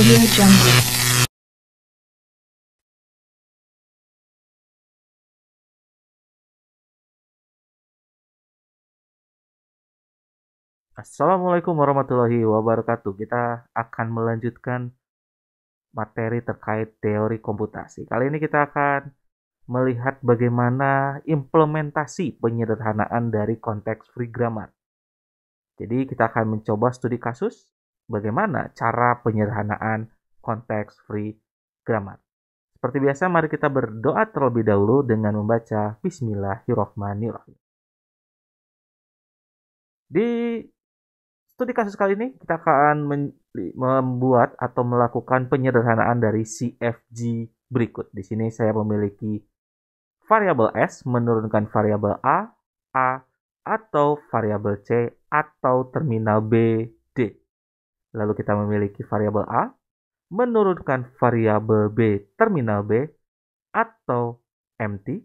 AudioJungle. Assalamualaikum warahmatullahi wabarakatuh. Kita akan melanjutkan materi terkait teori komputasi. Kali ini kita akan melihat bagaimana implementasi penyederhanaan dari konteks free grammar. Jadi kita akan mencoba studi kasus bagaimana cara penyederhanaan konteks free grammar. Seperti biasa, mari kita berdoa terlebih dahulu dengan membaca Bismillahirrahmanirrahim. Di studi kasus kali ini kita akan membuat atau melakukan penyederhanaan dari CFG berikut. Di sini saya memiliki variabel S menurunkan variabel A, atau variabel C, atau terminal B, D. Lalu kita memiliki variabel A menurunkan variabel B, terminal B, atau empty.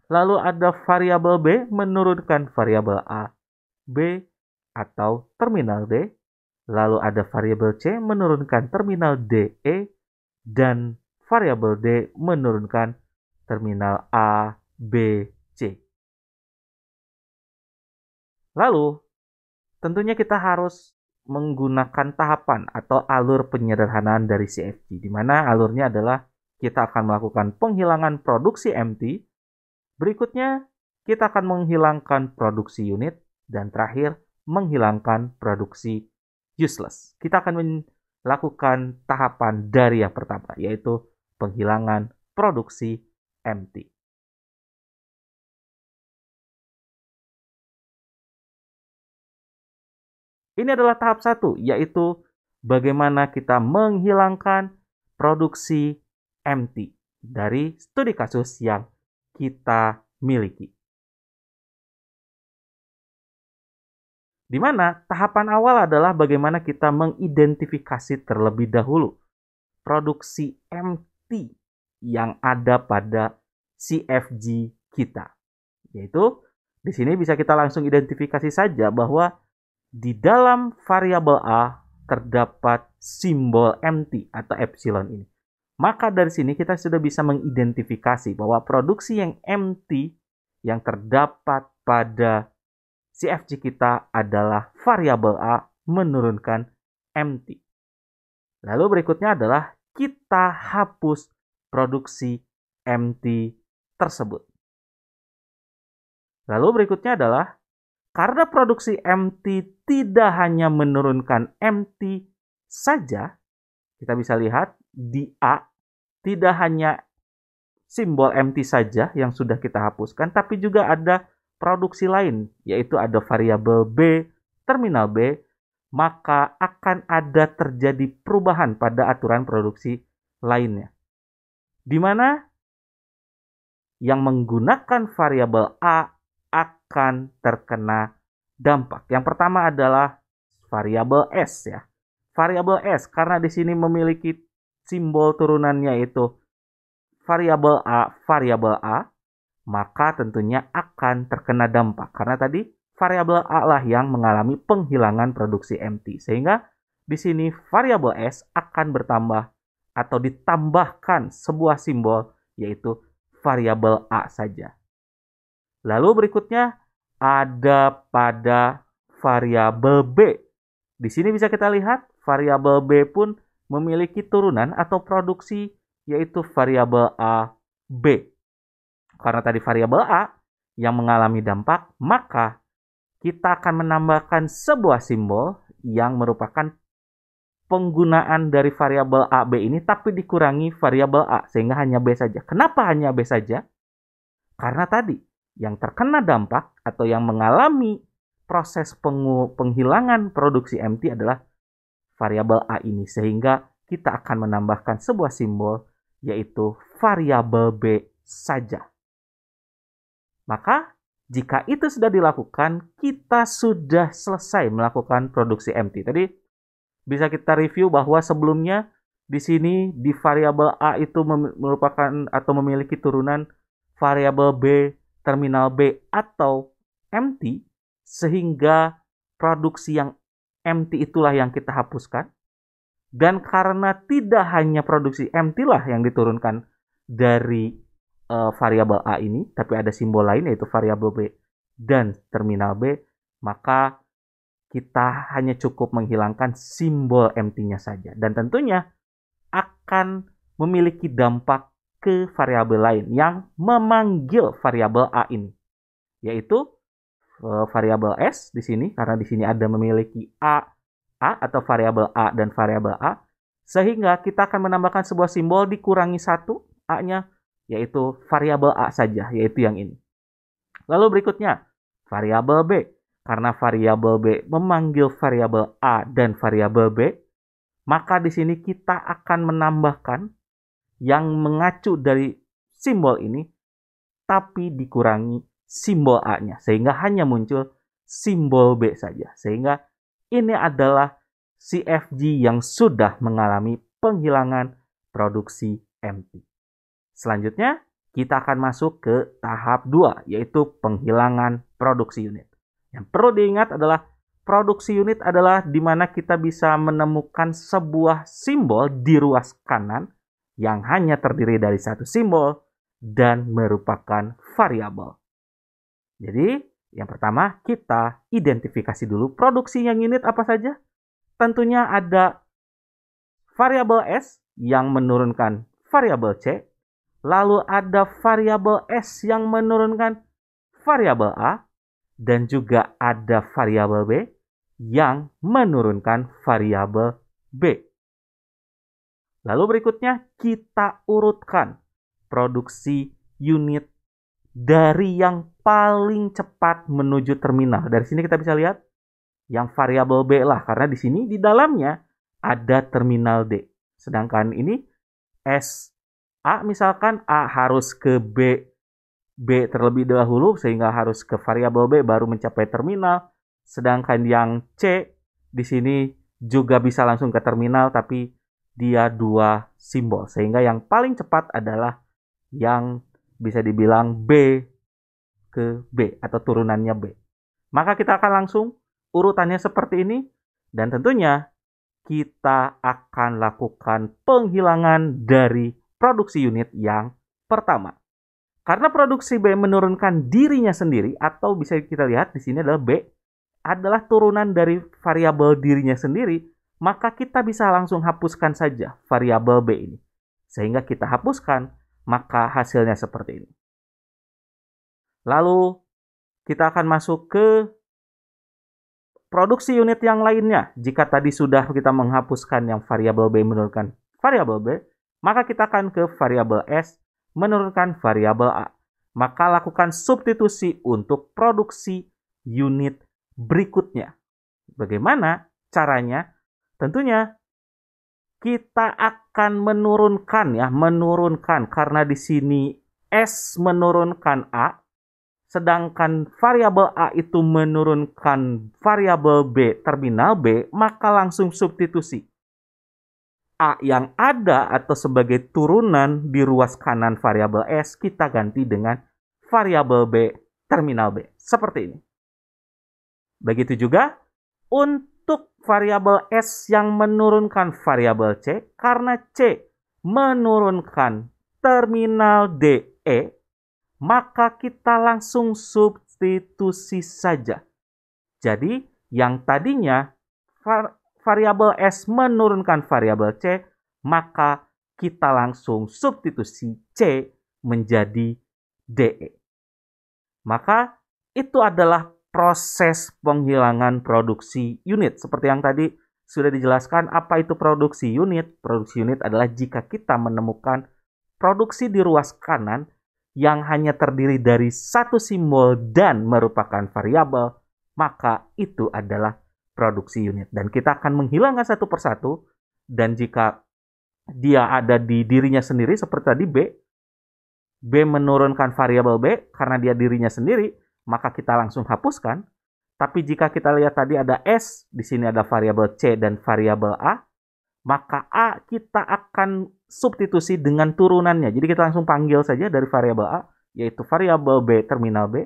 Lalu ada variabel B menurunkan variabel A, B, atau terminal D. Lalu ada variabel C menurunkan terminal D, E, dan variabel D menurunkan terminal A, B, C. Lalu, tentunya kita harus menggunakan tahapan atau alur penyederhanaan dari CFG, di mana alurnya adalah kita akan melakukan penghilangan produksi empty, berikutnya kita akan menghilangkan produksi unit, dan terakhir menghilangkan produksi useless. Kita akan melakukan tahapan dari yang pertama, yaitu penghilangan produksi empty. Ini adalah tahap 1, yaitu bagaimana kita menghilangkan produksi empty dari studi kasus yang kita miliki. Di mana tahapan awal adalah bagaimana kita mengidentifikasi terlebih dahulu produksi empty yang ada pada CFG kita. Yaitu, di sini bisa kita langsung identifikasi saja bahwa di dalam variabel A terdapat simbol empty atau epsilon ini. Maka dari sini kita sudah bisa mengidentifikasi bahwa produksi yang empty yang terdapat pada CFG kita adalah variabel A menurunkan empty. Lalu berikutnya adalah kita hapus produksi empty tersebut. Lalu berikutnya adalah karena produksi empty tidak hanya menurunkan empty saja, kita bisa lihat di A tidak hanya simbol empty saja yang sudah kita hapuskan, tapi juga ada produksi lain, yaitu ada variabel B, terminal B, maka akan ada terjadi perubahan pada aturan produksi lainnya. Di mana yang menggunakan variabel A akan terkena dampak. Yang pertama adalah variabel S ya. Variabel S karena di sini memiliki simbol turunannya yaitu variabel A, maka tentunya akan terkena dampak. Karena tadi variabel A lah yang mengalami penghilangan produksi empty. Sehingga di sini variabel S akan bertambah atau ditambahkan sebuah simbol yaitu variabel A saja. Lalu berikutnya ada pada variabel B. Di sini bisa kita lihat variabel B pun memiliki turunan atau produksi yaitu variabel A, B. Karena tadi variabel A yang mengalami dampak, maka kita akan menambahkan sebuah simbol yang merupakan penggunaan dari variabel A, B ini tapi dikurangi variabel A sehingga hanya B saja. Kenapa hanya B saja? Karena tadi yang terkena dampak atau yang mengalami proses penghilangan produksi empty adalah variabel A ini, sehingga kita akan menambahkan sebuah simbol yaitu variabel B saja. Maka jika itu sudah dilakukan, kita sudah selesai melakukan produksi empty. Tadi bisa kita review bahwa sebelumnya di sini di variabel A itu merupakan atau memiliki turunan variabel B, terminal B atau empty, sehingga produksi yang empty itulah yang kita hapuskan. Dan karena tidak hanya produksi MT lah yang diturunkan dari variabel A ini, tapi ada simbol lain yaitu variabel B dan terminal B, maka kita hanya cukup menghilangkan simbol MT-nya saja. Dan tentunya akan memiliki dampak ke variabel lain yang memanggil variabel A ini, yaitu variabel S di sini, karena di sini ada memiliki A atau variabel A dan variabel A, sehingga kita akan menambahkan sebuah simbol dikurangi 1 A-nya, yaitu variabel A saja, yaitu yang ini. Lalu berikutnya, variabel B. Karena variabel B memanggil variabel A dan variabel B, maka di sini kita akan menambahkan yang mengacu dari simbol ini, tapi dikurangi simbol A-nya, sehingga hanya muncul simbol B saja. Sehingga ini adalah CFG yang sudah mengalami penghilangan produksi MT. Selanjutnya, kita akan masuk ke tahap 2, yaitu penghilangan produksi unit. Yang perlu diingat adalah produksi unit adalah di mana kita bisa menemukan sebuah simbol di ruas kanan yang hanya terdiri dari satu simbol dan merupakan variabel. Jadi, yang pertama kita identifikasi dulu produksi yang unit apa saja. Tentunya ada variabel S yang menurunkan variabel C, lalu ada variabel S yang menurunkan variabel A, dan juga ada variabel B yang menurunkan variabel B. Lalu berikutnya kita urutkan produksi unit dari yang paling cepat menuju terminal. Dari sini kita bisa lihat yang variabel B lah, karena di sini di dalamnya ada terminal D. Sedangkan ini S A, misalkan A harus ke B terlebih dahulu sehingga harus ke variabel B baru mencapai terminal. Sedangkan yang C di sini juga bisa langsung ke terminal, tapi dia 2 simbol, sehingga yang paling cepat adalah yang bisa dibilang B ke B atau turunannya B. Maka kita akan langsung urutannya seperti ini, dan tentunya kita akan lakukan penghilangan dari produksi unit yang pertama. Karena produksi B menurunkan dirinya sendiri, atau bisa kita lihat di sini adalah B adalah turunan dari variabel dirinya sendiri, maka kita bisa langsung hapuskan saja variabel B ini. Sehingga kita hapuskan, maka hasilnya seperti ini. Lalu kita akan masuk ke produksi unit yang lainnya. Jika tadi sudah kita menghapuskan yang variabel B menurunkan variabel B, maka kita akan ke variabel S menurunkan variabel A. Maka lakukan substitusi untuk produksi unit berikutnya. Bagaimana caranya? Tentunya kita akan menurunkan karena di sini S menurunkan A, sedangkan variabel A itu menurunkan variabel B, terminal B, maka langsung substitusi. A yang ada atau sebagai turunan di ruas kanan variabel S, kita ganti dengan variabel B, terminal B. Seperti ini. Begitu juga untuk variabel S yang menurunkan variabel C, karena C menurunkan terminal DE, maka kita langsung substitusi saja. Jadi, yang tadinya variabel S menurunkan variabel C, maka kita langsung substitusi C menjadi DE. Maka itu adalah proses penghilangan produksi unit. Seperti yang tadi sudah dijelaskan, apa itu produksi unit? Produksi unit adalah jika kita menemukan produksi di ruas kanan yang hanya terdiri dari satu simbol dan merupakan variabel, maka itu adalah produksi unit. Dan kita akan menghilangkan satu persatu, dan jika dia ada di dirinya sendiri seperti tadi B menurunkan variabel B karena dia dirinya sendiri, maka kita langsung hapuskan. Tapi jika kita lihat tadi ada S, di sini ada variabel C dan variabel A, maka A kita akan substitusi dengan turunannya. Jadi kita langsung panggil saja dari variabel A, yaitu variabel B terminal B,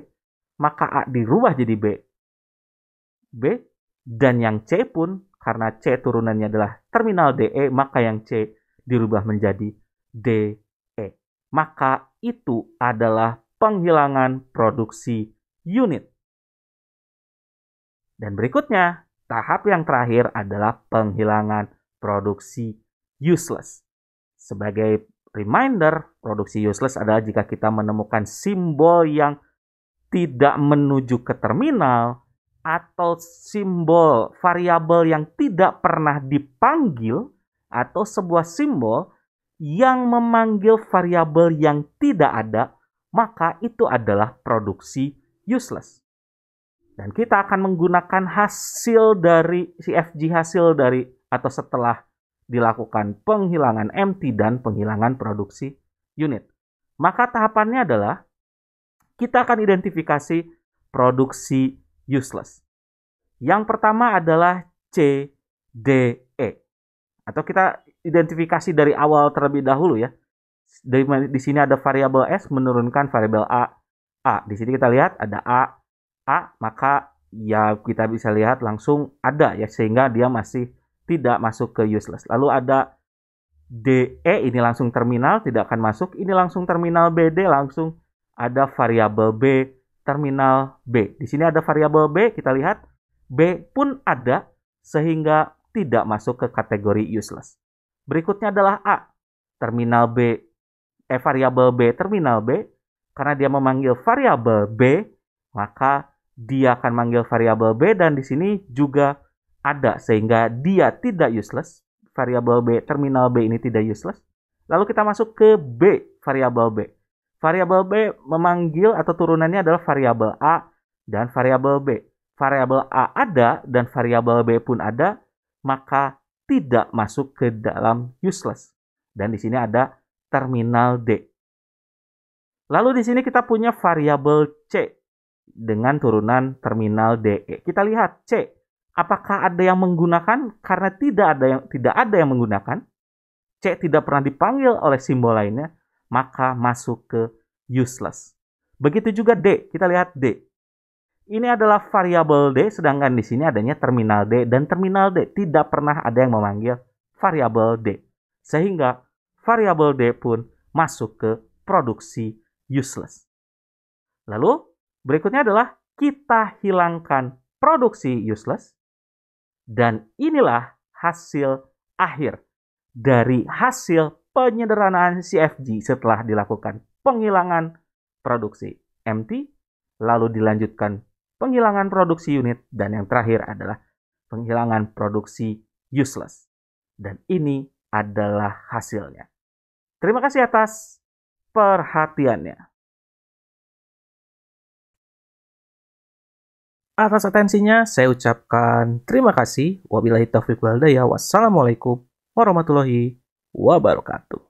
maka A dirubah jadi B, dan yang C pun karena C turunannya adalah terminal DE, maka yang C dirubah menjadi DE. Maka itu adalah penghilangan produksi unit. Dan berikutnya, tahap yang terakhir adalah penghilangan produksi useless. Sebagai reminder, produksi useless adalah jika kita menemukan simbol yang tidak menuju ke terminal atau simbol variabel yang tidak pernah dipanggil atau sebuah simbol yang memanggil variabel yang tidak ada, maka itu adalah produksi useless. Dan kita akan menggunakan hasil dari CFG hasil dari atau setelah dilakukan penghilangan empty dan penghilangan produksi unit. Maka tahapannya adalah kita akan identifikasi produksi useless. Yang pertama adalah CDE. Atau kita identifikasi dari awal terlebih dahulu ya. Di sini ada variabel S menurunkan variabel A. Di sini kita lihat ada A, maka ya kita bisa lihat langsung ada ya, sehingga dia masih tidak masuk ke useless. Lalu ada DE, ini langsung terminal, tidak akan masuk. Ini langsung terminal BD, langsung ada variabel B, terminal B. Di sini ada variabel B, kita lihat B pun ada, sehingga tidak masuk ke kategori useless. Berikutnya adalah A, terminal B, variabel B, terminal B. Karena dia memanggil variabel B, maka dia akan manggil variabel B, dan di sini juga ada, sehingga dia tidak useless. Variabel B, terminal B ini tidak useless. Lalu kita masuk ke B, variabel B. Variabel B memanggil atau turunannya adalah variabel A dan variabel B. Variabel A ada dan variabel B pun ada, maka tidak masuk ke dalam useless. Dan di sini ada terminal D. Lalu di sini kita punya variabel C dengan turunan terminal DE. Kita lihat C, apakah ada yang menggunakan? Karena tidak ada yang menggunakan. C tidak pernah dipanggil oleh simbol lainnya, maka masuk ke useless. Begitu juga D, kita lihat D. Ini adalah variabel D, sedangkan di sini adanya terminal D, dan terminal D tidak pernah ada yang memanggil variabel D. Sehingga variabel D pun masuk ke produksi useless. Lalu berikutnya adalah kita hilangkan produksi useless, dan inilah hasil akhir dari hasil penyederhanaan CFG setelah dilakukan penghilangan produksi empty, lalu dilanjutkan penghilangan produksi unit, dan yang terakhir adalah penghilangan produksi useless. Dan ini adalah hasilnya. Terima kasih atas perhatiannya. Atas atensinya saya ucapkan terima kasih. Wabillahi taufiq wal hidayah. Wassalamualaikum warahmatullahi wabarakatuh.